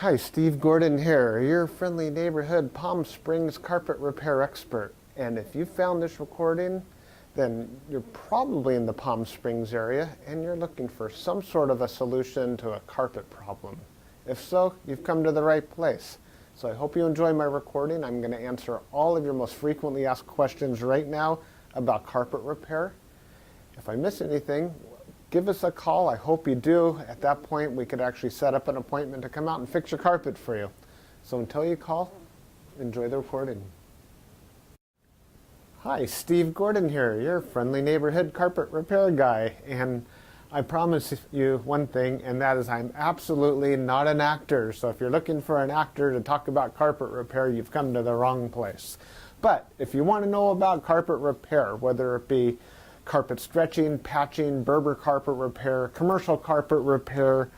Hi, Steve Gordon here, your friendly neighborhood Palm Springs carpet repair expert. And if you found this recording, then you're probably in the Palm Springs area and you're looking for some sort of a solution to a carpet problem. If so, you've come to the right place. So I hope you enjoy my recording. I'm going to answer all of your most frequently asked questions right now about carpet repair. If I miss anything, give us a call. I hope you do. At that point, we could actually set up an appointment to come out and fix your carpet for you. So until you call, enjoy the recording. Hi, Steve Gordon here, your friendly neighborhood carpet repair guy. And I promise you one thing, and that is I'm absolutely not an actor. So if you're looking for an actor to talk about carpet repair, you've come to the wrong place. But if you want to know about carpet repair, whether it be carpet stretching, patching, Berber carpet repair, commercial carpet repair,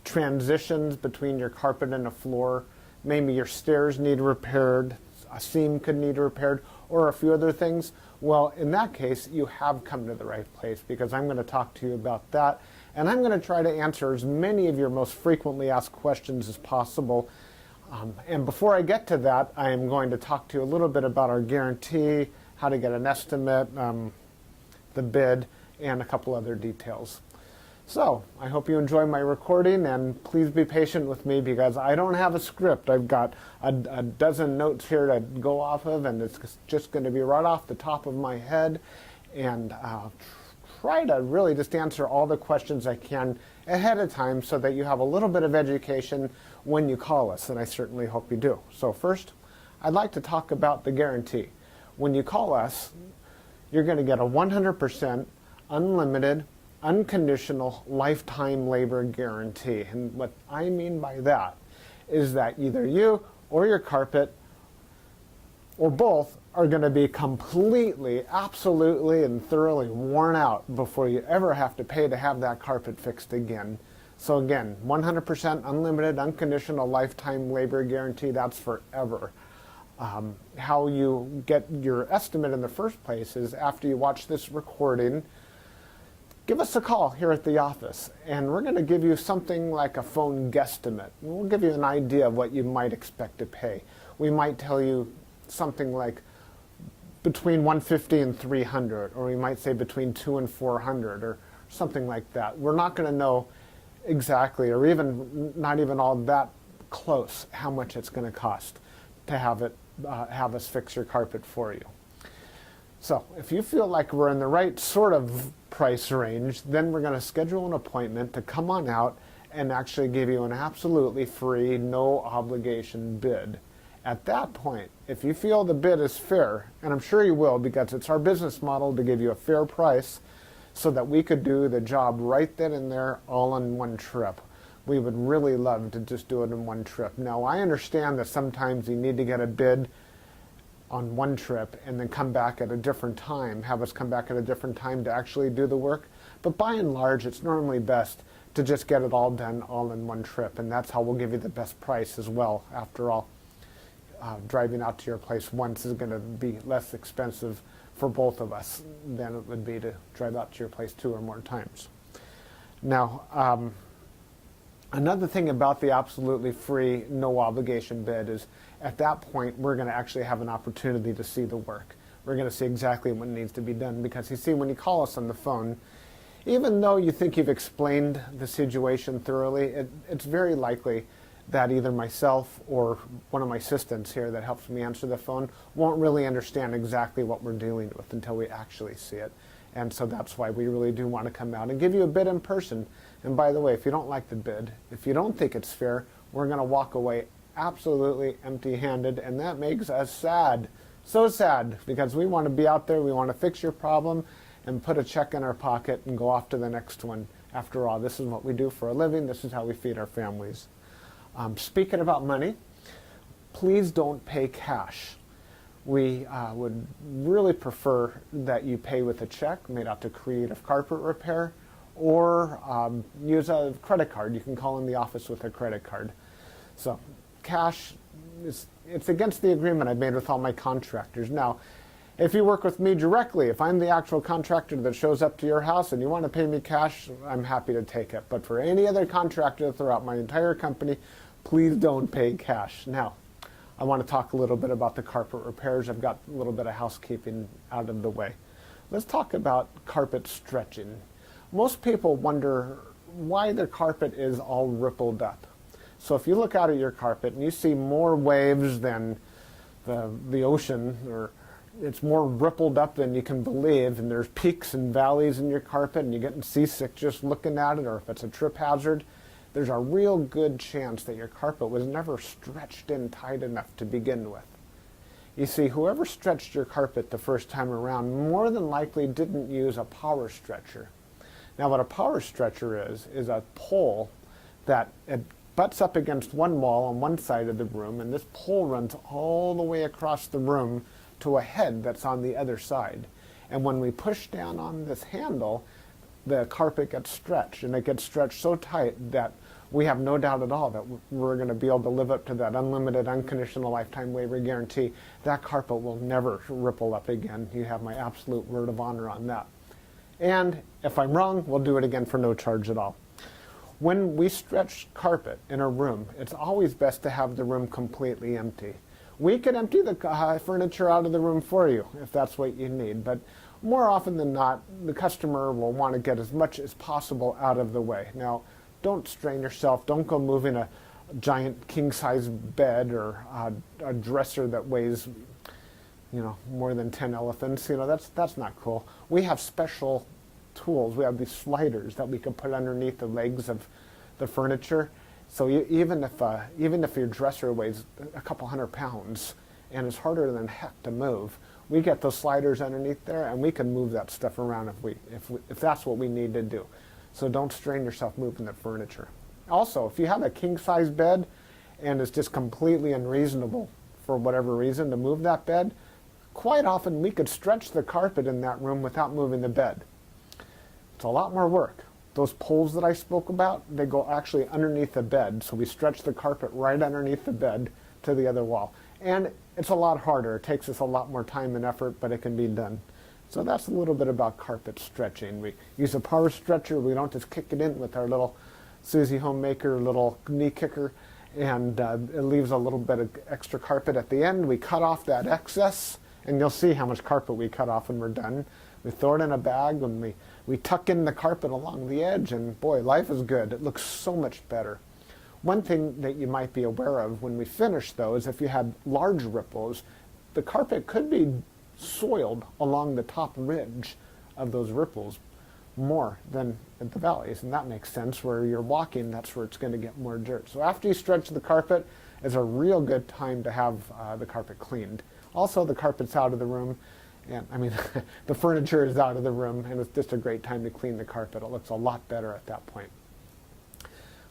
transitions between your carpet and a floor, maybe your stairs need repaired, a seam could need repaired, or a few other things, well, in that case, you have come to the right place because I'm going to talk to you about that, and I'm going to try to answer as many of your most frequently asked questions as possible. And before I get to that, I am going to talk to you a little bit about our guarantee, how to get an estimate, the bid, and a couple other details. So I hope you enjoy my recording, and please be patient with me because I don't have a script. I've got a dozen notes here to go off of, and it's just going to be right off the top of my head, and I'll try to really just answer all the questions I can ahead of time so that you have a little bit of education when you call us, and I certainly hope you do. So first, I'd like to talk about the guarantee. When you call us, you're going to get a 100% unlimited, unconditional lifetime labor guarantee. And what I mean by that is that either you or your carpet or both are going to be completely, absolutely, and thoroughly worn out before you ever have to pay to have that carpet fixed again. So again, 100% unlimited, unconditional lifetime labor guarantee, that's forever. How you get your estimate in the first place is after you watch this recording, give us a call here at the office, and we're going to give you something like a phone guesstimate. We'll give you an idea of what you might expect to pay. We might tell you something like between $150 and $300, or we might say between $200 and $400, or something like that. We're not going to know exactly, or even not even all that close, how much it's going to cost to have us fix your carpet for you. So if you feel like we're in the right sort of price range, then we're going to schedule an appointment to come on out and actually give you an absolutely free, no obligation bid. At that point, if you feel the bid is fair, and I'm sure you will because it's our business model to give you a fair price so that we could do the job right then and there all in one trip. We would really love to just do it in one trip. Now, I understand that sometimes you need to get a bid on one trip and then come back at a different time, have us come back at a different time to actually do the work. But by and large, it's normally best to just get it all done all in one trip, and that's how we'll give you the best price as well. After all, driving out to your place once is going to be less expensive for both of us than it would be to drive out to your place 2 or more times. Now, another thing about the absolutely free, no obligation bid is at that point we're going to actually have an opportunity to see the work. We're going to see exactly what needs to be done because you see, when you call us on the phone, even though you think you've explained the situation thoroughly, it's very likely that either myself or one of my assistants here that helps me answer the phone won't really understand exactly what we're dealing with until we actually see it. And so that's why we really do want to come out and give you a bid in person. And by the way, if you don't like the bid, if you don't think it's fair, we're going to walk away absolutely empty-handed, and that makes us sad. So sad, because we want to be out there, we want to fix your problem and put a check in our pocket and go off to the next one. After all, this is what we do for a living. This is how we feed our families. Speaking about money, please don't pay cash. We would really prefer that you pay with a check made out to Creative Carpet Repair, or use a credit card. You can call in the office with a credit card. So cash, it's against the agreement I've made with all my contractors. Now, if you work with me directly, if I'm the actual contractor that shows up to your house and you want to pay me cash, I'm happy to take it. But for any other contractor throughout my entire company, Please don't pay cash. Now, I want to talk a little bit about the carpet repairs. I've got a little bit of housekeeping out of the way. Let's talk about carpet stretching. Most people wonder why their carpet is all rippled up. So if you look out at your carpet and you see more waves than the ocean, or it's more rippled up than you can believe, and there's peaks and valleys in your carpet and you're getting seasick just looking at it, or if it's a trip hazard, there's a real good chance that your carpet was never stretched in tight enough to begin with. You see, whoever stretched your carpet the first time around more than likely didn't use a power stretcher. Now what a power stretcher is a pole that it butts up against one wall on one side of the room, and this pole runs all the way across the room to a head that's on the other side. And when we push down on this handle, the carpet gets stretched, and it gets stretched so tight that we have no doubt at all that we're going to be able to live up to that unlimited, unconditional lifetime waiver guarantee. That carpet will never ripple up again. You have my absolute word of honor on that. And if I'm wrong, we'll do it again for no charge at all. When we stretch carpet in a room, it's always best to have the room completely empty. We could empty the furniture out of the room for you if that's what you need, but more often than not, the customer will want to get as much as possible out of the way. Now, don't strain yourself. Don't go moving a giant king-size bed or a dresser that weighs, more than 10 elephants. That's not cool. We have special tools. We have these sliders that we can put underneath the legs of the furniture. So even if your dresser weighs a couple hundred pounds and is harder than heck to move, we get those sliders underneath there, and we can move that stuff around if that's what we need to do. So don't strain yourself moving the furniture. Also, if you have a king-size bed and it's just completely unreasonable for whatever reason to move that bed, quite often we could stretch the carpet in that room without moving the bed. It's a lot more work. Those poles that I spoke about, they go actually underneath the bed, so we stretch the carpet right underneath the bed to the other wall. And it's a lot harder. It takes us a lot more time and effort, but it can be done. So that's a little bit about carpet stretching. We use a power stretcher. We don't just kick it in with our little Susie Homemaker little knee kicker, and it leaves a little bit of extra carpet at the end. We cut off that excess, and you'll see how much carpet we cut off when we're done. We throw it in a bag, and we tuck in the carpet along the edge, and boy, life is good. It looks so much better. One thing that you might be aware of when we finish, though, is if you had large ripples, the carpet could be soiled along the top ridge of those ripples more than at the valleys, and that makes sense. Where you're walking, that's where it's going to get more dirt. So after you stretch the carpet, is a real good time to have the carpet cleaned. Also, the carpet's out of the room, and the furniture is out of the room, and it's just a great time to clean the carpet. It looks a lot better at that point.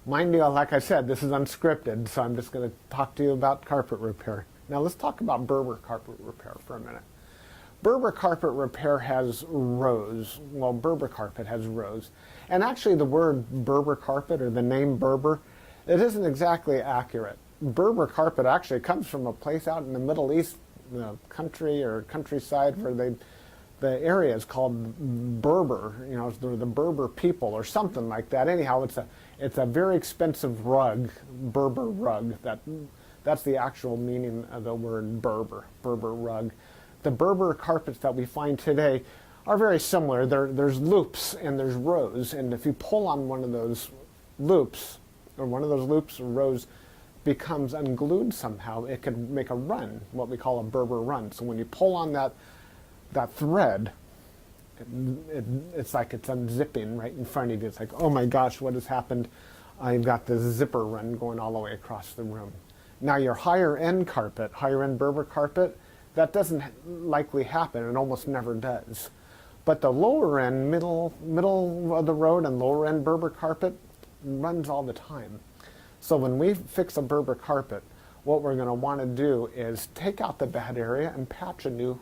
Mind you, like I said, this is unscripted, so I'm just going to talk to you about carpet repair. Now let's talk about Berber carpet repair for a minute. Berber carpet repair has rows. Well, Berber carpet has rows. And actually the word Berber carpet, or the name Berber, it isn't exactly accurate. Berber carpet actually comes from a place out in the Middle East, country or countryside, where the area is called Berber. The Berber people or something like that. Anyhow, it's a very expensive rug, Berber rug. That's the actual meaning of the word Berber rug. The Berber carpets that we find today are very similar. There's loops and there's rows, and if you pull on one of those loops, or rows becomes unglued somehow, it could make a run, what we call a Berber run. So when you pull on that thread, it's like it's unzipping right in front of you. It's like, oh my gosh, what has happened? I've got this zipper run going all the way across the room. Now your higher end Berber carpet, that doesn't likely happen. It almost never does. But the lower end, middle of the road and lower end Berber carpet runs all the time. So when we fix a Berber carpet, what we're going to want to do is take out the bad area and patch a new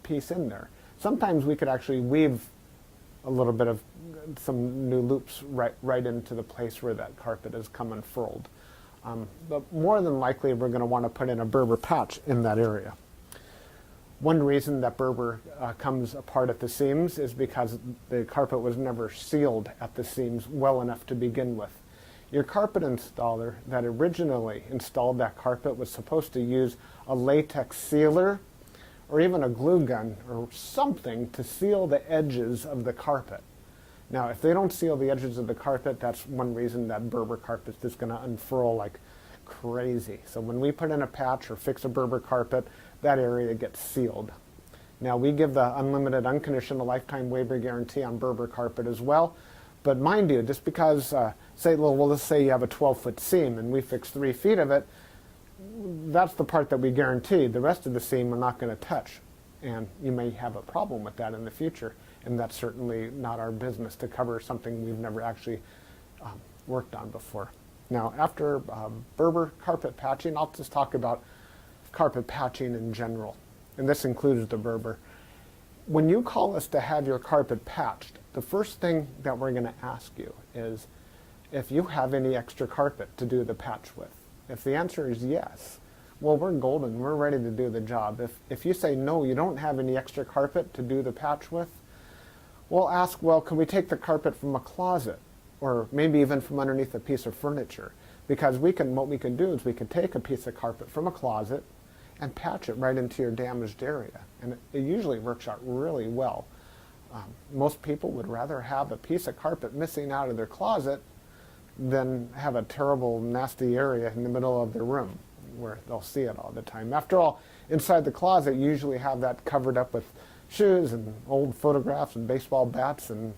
piece in there. Sometimes we could actually weave a little bit of some new loops right into the place where that carpet has come unfurled. But more than likely, we're going to want to put in a Berber patch in that area. One reason that Berber comes apart at the seams is because the carpet was never sealed at the seams well enough to begin with. Your carpet installer that originally installed that carpet was supposed to use a latex sealer or even a glue gun or something to seal the edges of the carpet. Now, if they don't seal the edges of the carpet, that's one reason that Berber carpet is just going to unfurl like crazy. So when we put in a patch or fix a Berber carpet, that area gets sealed. Now, we give the unlimited, unconditional lifetime waiver guarantee on Berber carpet as well. But mind you, just because, let's say you have a 12-foot seam and we fix 3 feet of it, that's the part that we guarantee. The rest of the seam we're not going to touch. And you may have a problem with that in the future. And that's certainly not our business to cover something we've never actually worked on before. Now, after Berber carpet patching, I'll just talk about carpet patching in general. And this includes the Berber. When you call us to have your carpet patched, the first thing that we're going to ask you is if you have any extra carpet to do the patch with. If the answer is yes, well, we're golden. We're ready to do the job. If you say no, you don't have any extra carpet to do the patch with, we'll ask, well, can we take the carpet from a closet or maybe even from underneath a piece of furniture? Because what we can do is we can take a piece of carpet from a closet and patch it right into your damaged area. And it usually works out really well. Most people would rather have a piece of carpet missing out of their closet than have a terrible, nasty area in the middle of their room where they'll see it all the time. After all, inside the closet, you usually have that covered up with shoes and old photographs and baseball bats and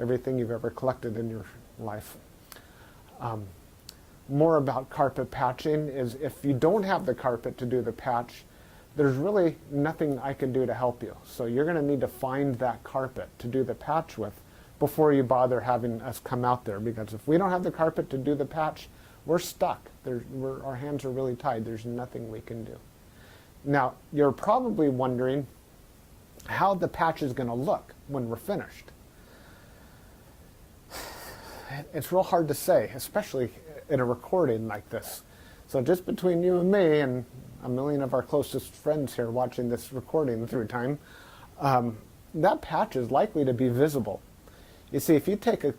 everything you've ever collected in your life. More about carpet patching is if you don't have the carpet to do the patch, there's really nothing I can do to help you. So you're going to need to find that carpet to do the patch with before you bother having us come out there, because if we don't have the carpet to do the patch, we're stuck. Our hands are really tied. There's nothing we can do. Now, you're probably wondering how the patch is going to look when we're finished. It's real hard to say, especially in a recording like this. So just between you and me and a million of our closest friends here watching this recording through time, that patch is likely to be visible. You see, if you take a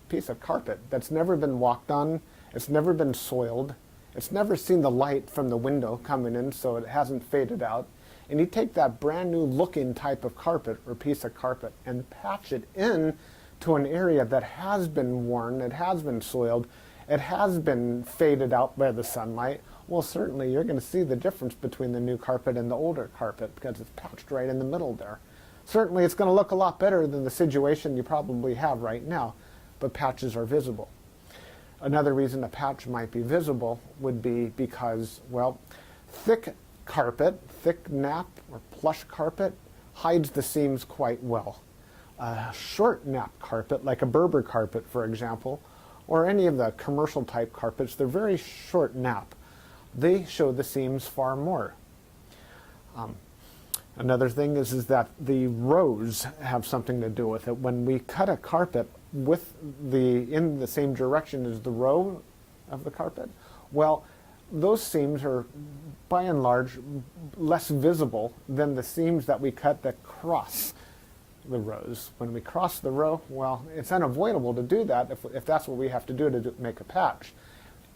piece of carpet that's never been walked on, it's never been soiled, it's never seen the light from the window coming in so it hasn't faded out, and you take that brand new looking type of carpet or piece of carpet and patch it in to an area that has been worn, it has been soiled, it has been faded out by the sunlight, well, certainly you're going to see the difference between the new carpet and the older carpet because it's patched right in the middle there. Certainly it's going to look a lot better than the situation you probably have right now, but patches are visible. Another reason a patch might be visible would be because, well, thick carpet, thick nap or plush carpet hides the seams quite well. A short nap carpet, like a Berber carpet, for example, or any of the commercial type carpets, they're very short nap. They show the seams far more. Another thing is that the rows have something to do with it. When we cut a carpet in the same direction as the row of the carpet, well, those seams are by and large less visible than the seams that we cut that cross the rows. When we cross the row, well, it's unavoidable to do that if that's what we have to do to make a patch.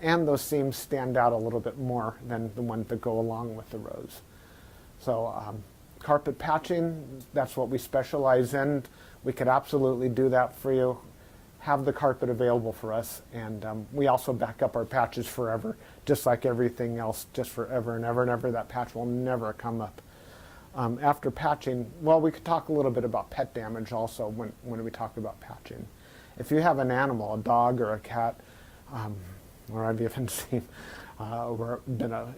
And those seams stand out a little bit more than the ones that go along with the rows. So carpet patching, that's what we specialize in. We could absolutely do that for you. Have the carpet available for us, and we also back up our patches forever, just like everything else, just forever and ever and ever. That patch will never come up. After patching, well, we could talk a little bit about pet damage also when we talk about patching. If you have an animal, a dog or a cat, or I've even seen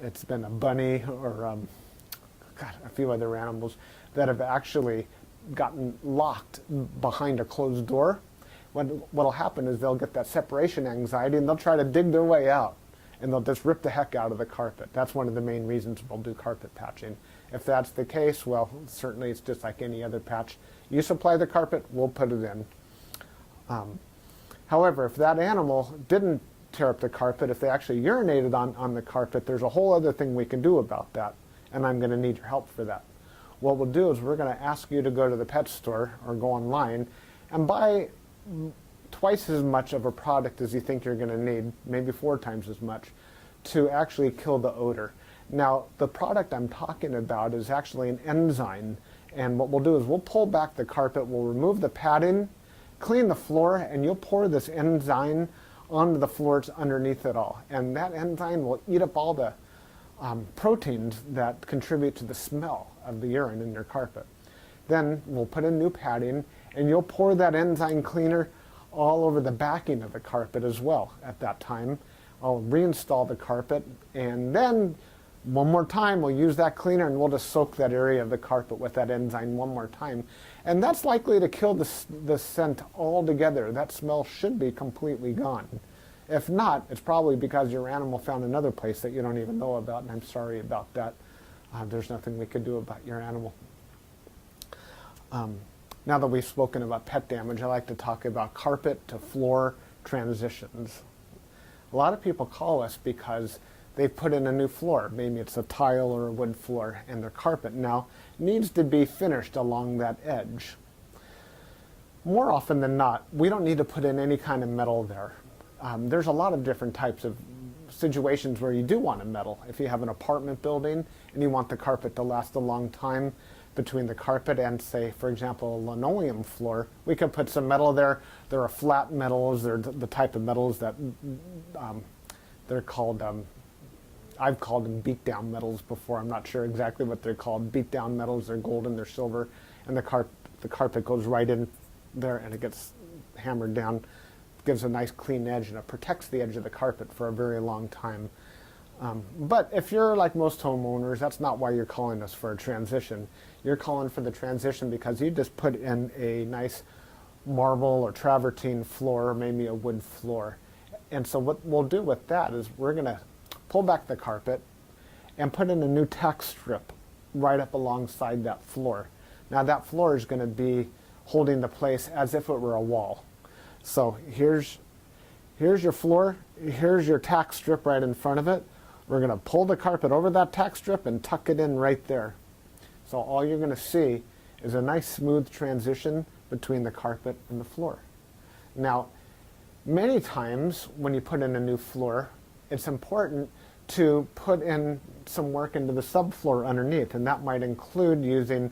it's been a bunny or a few other animals that have actually gotten locked behind a closed door. What'll happen is they'll get that separation anxiety and they'll try to dig their way out and they'll just rip the heck out of the carpet. That's one of the main reasons we'll do carpet patching. If that's the case, well, certainly it's just like any other patch. You supply the carpet, we'll put it in. However, if that animal didn't tear up the carpet, if they actually urinated on the carpet, there's a whole other thing we can do about that, and I'm going to need your help for that. What we'll do is we're going to ask you to go to the pet store or go online and buy twice as much of a product as you think you're going to need, maybe 4 times as much, to actually kill the odor. Now, the product I'm talking about is actually an enzyme, and what we'll do is we'll pull back the carpet, we'll remove the padding, clean the floor, and you'll pour this enzyme onto the floors underneath it all. And that enzyme will eat up all the proteins that contribute to the smell of the urine in your carpet. Then we'll put in new padding, and you'll pour that enzyme cleaner all over the backing of the carpet as well at that time. I'll reinstall the carpet, and then one more time we'll use that cleaner, and we'll just soak that area of the carpet with that enzyme one more time. And that's likely to kill the scent altogether. That smell should be completely gone. If not, it's probably because your animal found another place that you don't even know about, and I'm sorry about that. There's nothing we could do about your animal. Now that we've spoken about pet damage, I like to talk about carpet to floor transitions. A lot of people call us because they put in a new floor. Maybe it's a tile or a wood floor, and their carpet now needs to be finished along that edge. More often than not, we don't need to put in any kind of metal there. There's a lot of different types of situations where you do want a metal. If you have an apartment building and you want the carpet to last a long time, between the carpet and, say, for example, a linoleum floor, we could put some metal there. There are flat metals. They're the type of metals that they're called, I've called them beat-down metals before. I'm not sure exactly what they're called. Beat-down metals, they're golden, they're silver, and the carpet goes right in there and it gets hammered down, gives a nice clean edge, and it protects the edge of the carpet for a very long time. But if you're like most homeowners, that's not why you're calling us for a transition. You're calling for the transition because you just put in a nice marble or travertine floor, or maybe a wood floor. And so what we'll do with that is we're going to pull back the carpet and put in a new tack strip right up alongside that floor. Now that floor is going to be holding the place as if it were a wall. So here's your floor, here's your tack strip right in front of it. We're going to pull the carpet over that tack strip and tuck it in right there. So all you're going to see is a nice smooth transition between the carpet and the floor. Now, many times when you put in a new floor, it's important to put in some work into the subfloor underneath, and that might include using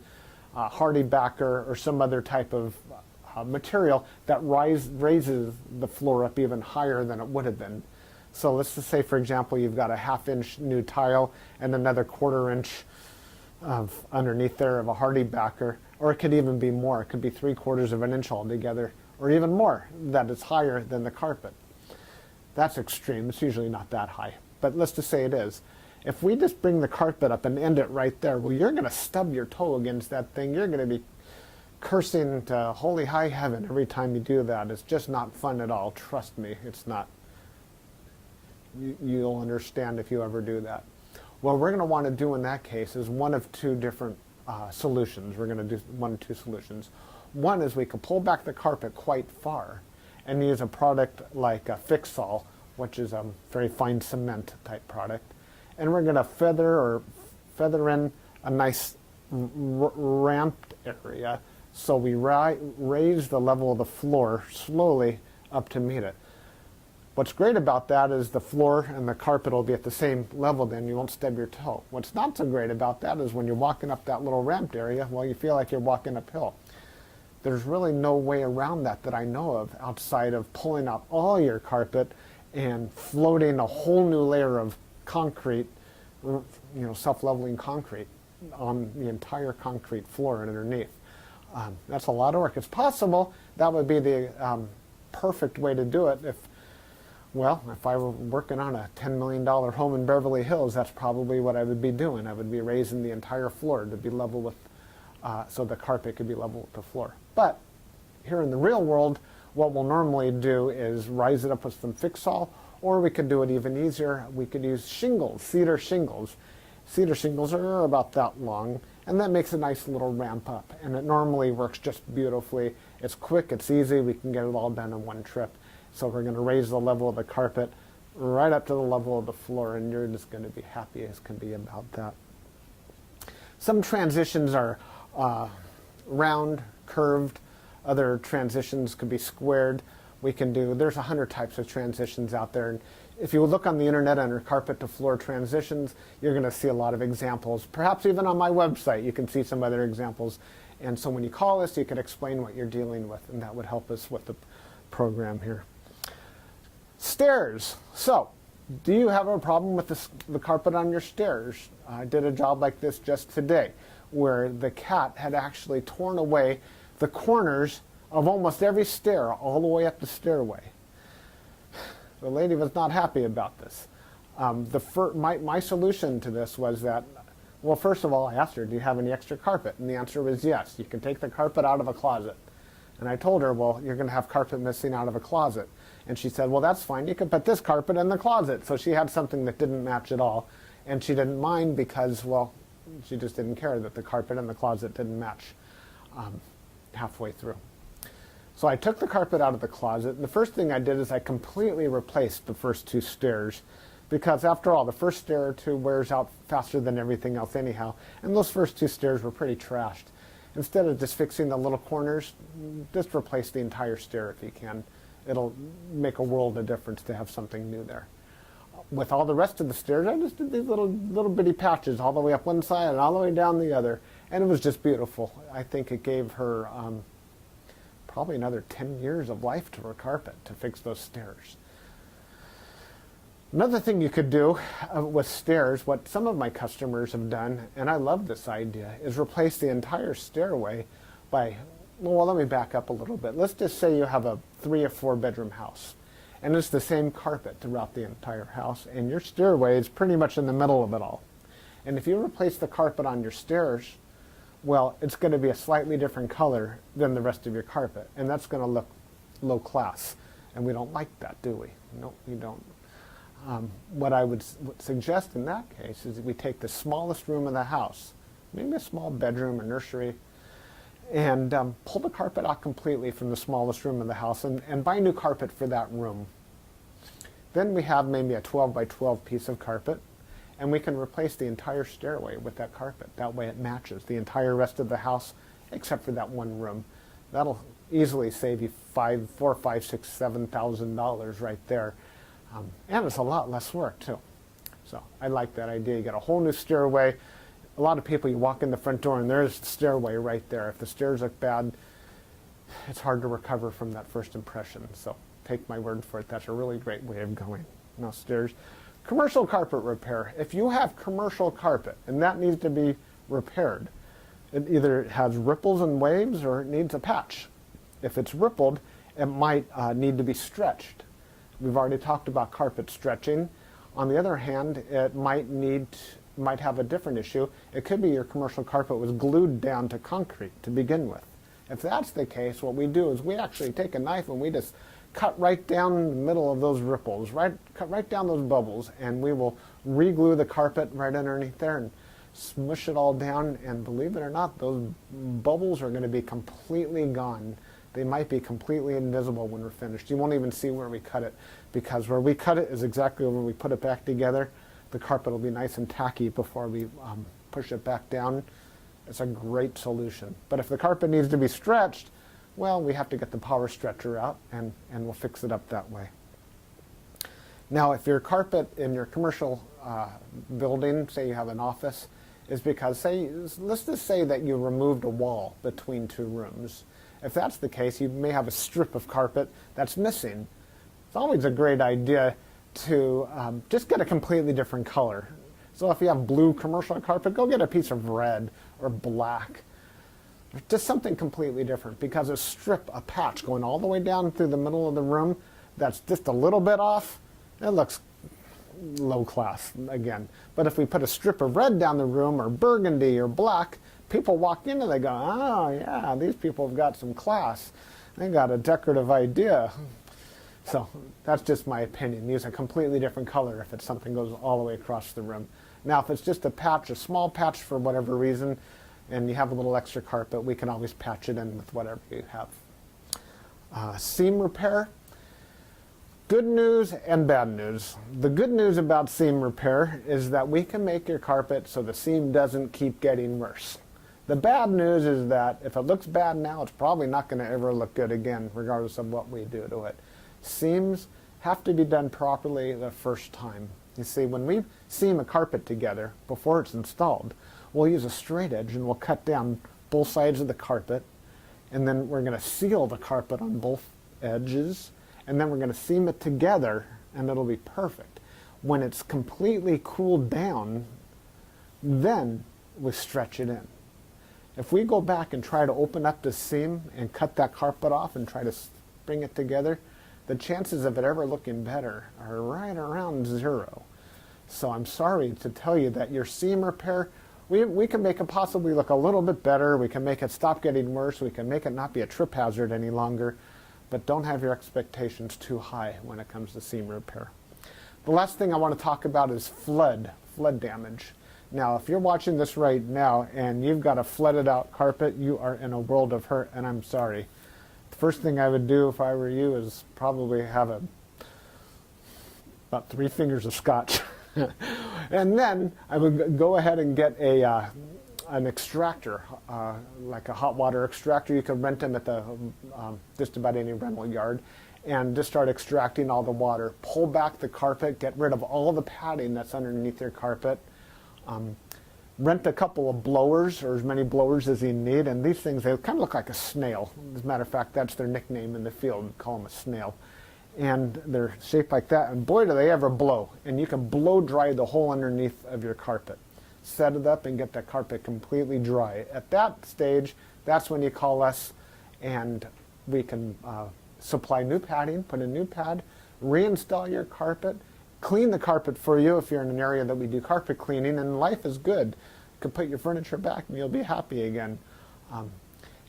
hardy backer or some other type of material that raises the floor up even higher than it would have been. So let's just say, for example, you've got a 1/2 inch new tile and another 1/4 inch of underneath there of a hardy backer, or it could even be more. It could be 3/4 of an inch altogether, or even more, that is higher than the carpet. That's extreme. It's usually not that high, but let's just say it is. If we just bring the carpet up and end it right there, well, you're going to stub your toe against that thing. You're going to be cursing to holy high heaven every time you do that. It's just not fun at all. Trust me, it's not. You'll understand if you ever do that. What we're going to want to do in that case is one of two different solutions. We're going to do one of two solutions. One is we can pull back the carpet quite far and use a product like a Fix-All, which is a very fine cement type product. And we're going to feather in a nice ramped area, so we raise the level of the floor slowly up to meet it. What's great about that is the floor and the carpet will be at the same level, then you won't stub your toe. What's not so great about that is when you're walking up that little ramped area, well, you feel like you're walking uphill. There's really no way around that I know of outside of pulling out all your carpet and floating a whole new layer of concrete, self-leveling concrete on the entire concrete floor underneath. That's a lot of work. It's possible that would be the perfect way to do it if I were working on a $10 million home in Beverly Hills, that's probably what I would be doing. I would be raising the entire floor to be level with, so the carpet could be level with the floor. But here in the real world, what we'll normally do is rise it up with some Fix-All, or we could do it even easier. We could use shingles, cedar shingles. Cedar shingles are about that long, and that makes a nice little ramp up. And it normally works just beautifully. It's quick, it's easy, we can get it all done in one trip. So we're going to raise the level of the carpet right up to the level of the floor, and you're just going to be happy as can be about that. Some transitions are round, curved. Other transitions could be squared. We can do, there's 100 types of transitions out there. And if you look on the internet under carpet to floor transitions, you're going to see a lot of examples. Perhaps even on my website, you can see some other examples. And so when you call us, you can explain what you're dealing with, and that would help us with the program here. Stairs. So, do you have a problem with the carpet on your stairs? I did a job like this just today, where the cat had actually torn away the corners of almost every stair all the way up the stairway. The lady was not happy about this. My solution to this was that, well, first of all, I asked her, do you have any extra carpet? And the answer was yes. You can take the carpet out of a closet. And I told her, well, you're going to have carpet missing out of a closet. And she said, well, that's fine. You can put this carpet in the closet. So she had something that didn't match at all. And she didn't mind because, well, she just didn't care that the carpet in the closet didn't match halfway through. So I took the carpet out of the closet, and the first thing I did is I completely replaced the first two stairs, because after all, the first stair or two wears out faster than everything else anyhow, and those first two stairs were pretty trashed. Instead of just fixing the little corners, just replace the entire stair if you can. It'll make a world of difference to have something new there. With all the rest of the stairs, I just did these little bitty patches all the way up one side and all the way down the other, and it was just beautiful. I think it gave her probably another 10 years of life to her carpet to fix those stairs. Another thing you could do with stairs, what some of my customers have done, and I love this idea, is replace the entire stairway by, well, let me back up a little bit. Let's just say you have a 3 or 4 bedroom house, and it's the same carpet throughout the entire house, and your stairway is pretty much in the middle of it all. And if you replace the carpet on your stairs, well, it's going to be a slightly different color than the rest of your carpet, and that's going to look low class, and we don't like that, do we? No, we don't. What I would suggest in that case is that we take the smallest room in the house, maybe a small bedroom or nursery, and pull the carpet out completely from the smallest room in the house and buy new carpet for that room. Then we have maybe a 12 by 12 piece of carpet, and we can replace the entire stairway with that carpet. That way it matches the entire rest of the house except for that one room. That'll easily save you $4,000, $5,000, $6,000, $7,000 right there. And it's a lot less work too. So I like that idea. You get a whole new stairway. A lot of people, you walk in the front door and there's the stairway right there. If the stairs look bad, it's hard to recover from that first impression. So take my word for it. That's a really great way of going. No stairs. Commercial carpet repair. If you have commercial carpet and that needs to be repaired, it either has ripples and waves or it needs a patch. If it's rippled, it might need to be stretched. We've already talked about carpet stretching. On the other hand, it might have a different issue. It could be your commercial carpet was glued down to concrete to begin with. If that's the case, what we do is we actually take a knife and we just cut right down the middle of those ripples, cut right down those bubbles, and we will re-glue the carpet right underneath there and smush it all down, and believe it or not, those bubbles are going to be completely gone. They might be completely invisible when we're finished. You won't even see where we cut it, because where we cut it is exactly where we put it back together. The carpet will be nice and tacky before we push it back down. It's a great solution. But if the carpet needs to be stretched, well, we have to get the power stretcher out, and we'll fix it up that way. Now, if your carpet in your commercial building, say you have an office, is because, let's just say that you removed a wall between two rooms. If that's the case, you may have a strip of carpet that's missing. It's always a great idea to just get a completely different color. So if you have blue commercial carpet, go get a piece of red or black. Just something completely different, because a patch going all the way down through the middle of the room that's just a little bit off, it looks low class again. But if we put a strip of red down the room, or burgundy or black, people walk in and they go, oh yeah, these people have got some class. They got a decorative idea. So that's just my opinion. Use a completely different color if it's something goes all the way across the room. Now if it's just a patch, a small patch for whatever reason, and you have a little extra carpet, we can always patch it in with whatever you have. Seam repair. Good news and bad news. The good news about seam repair is that we can make your carpet so the seam doesn't keep getting worse. The bad news is that if it looks bad now, it's probably not going to ever look good again, regardless of what we do to it. Seams have to be done properly the first time. You see, when we seam a carpet together before it's installed, we'll use a straight edge and we'll cut down both sides of the carpet, and then we're going to seal the carpet on both edges, and then we're going to seam it together, and it'll be perfect. When it's completely cooled down, then we stretch it in. If we go back and try to open up the seam and cut that carpet off and try to bring it together, the chances of it ever looking better are right around 0. So I'm sorry to tell you that your seam repair, we can make it possibly look a little bit better. We can make it stop getting worse. We can make it not be a trip hazard any longer. But don't have your expectations too high when it comes to seam repair. The last thing I want to talk about is flood damage. Now, if you're watching this right now and you've got a flooded out carpet, you are in a world of hurt, and I'm sorry. The first thing I would do if I were you is probably have about 3 fingers of scotch. And then I would go ahead and get an extractor, like a hot water extractor. You can rent them at the just about any rental yard, and just start extracting all the water. Pull back the carpet, get rid of all the padding that's underneath your carpet. Rent a couple of blowers, or as many blowers as you need, and these things, they kind of look like a snail. As a matter of fact, that's their nickname in the field. We call them a snail. And they're shaped like that, and boy do they ever blow. And you can blow dry the whole underneath of your carpet. Set it up and get the carpet completely dry. At that stage, that's when you call us, and we can supply new padding, put a new pad, reinstall your carpet, clean the carpet for you if you're in an area that we do carpet cleaning, and life is good. You can put your furniture back and you'll be happy again.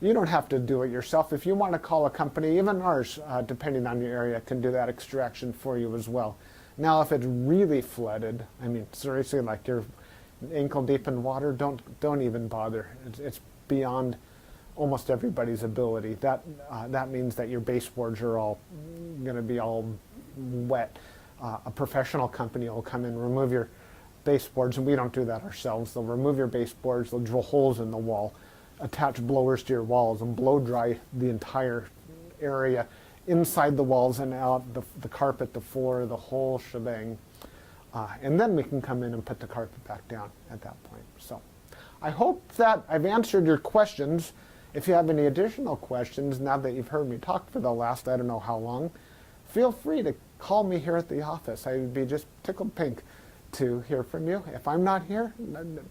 You don't have to do it yourself. If you want to call a company, even ours, depending on your area, can do that extraction for you as well. Now, if it's really flooded, I mean, seriously, like you're ankle deep in water, don't even bother. It's beyond almost everybody's ability. That means that your baseboards are all going to be all wet. A professional company will come in, remove your baseboards, and we don't do that ourselves. They'll remove your baseboards, they'll drill holes in the wall, attach blowers to your walls, and blow dry the entire area, inside the walls and out, the carpet, the floor, the whole shebang. And then we can come in and put the carpet back down at that point. So I hope that I've answered your questions. If you have any additional questions, now that you've heard me talk for the last I don't know how long, feel free to call me here at the office. I would be just tickled pink to hear from you. If I'm not here,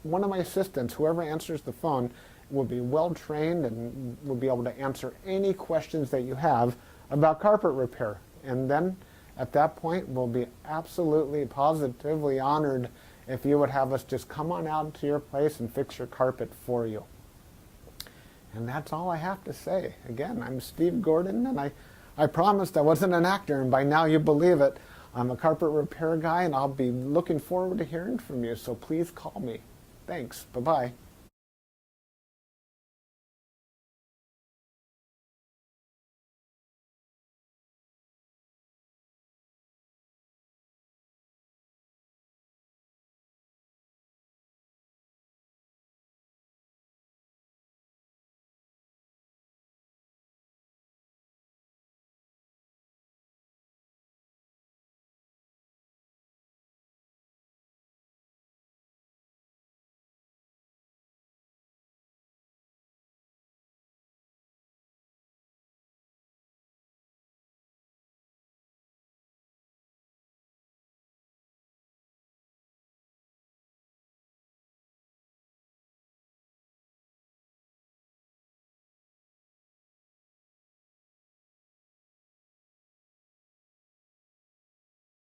one of my assistants, whoever answers the phone, will be well trained and will be able to answer any questions that you have about carpet repair. And then at that point, we'll be absolutely positively honored if you would have us just come on out to your place and fix your carpet for you. And that's all I have to say. Again, I'm Steve Gordon, and I promised I wasn't an actor, and by now you believe it. I'm a carpet repair guy, and I'll be looking forward to hearing from you, so please call me. Thanks. Bye-bye.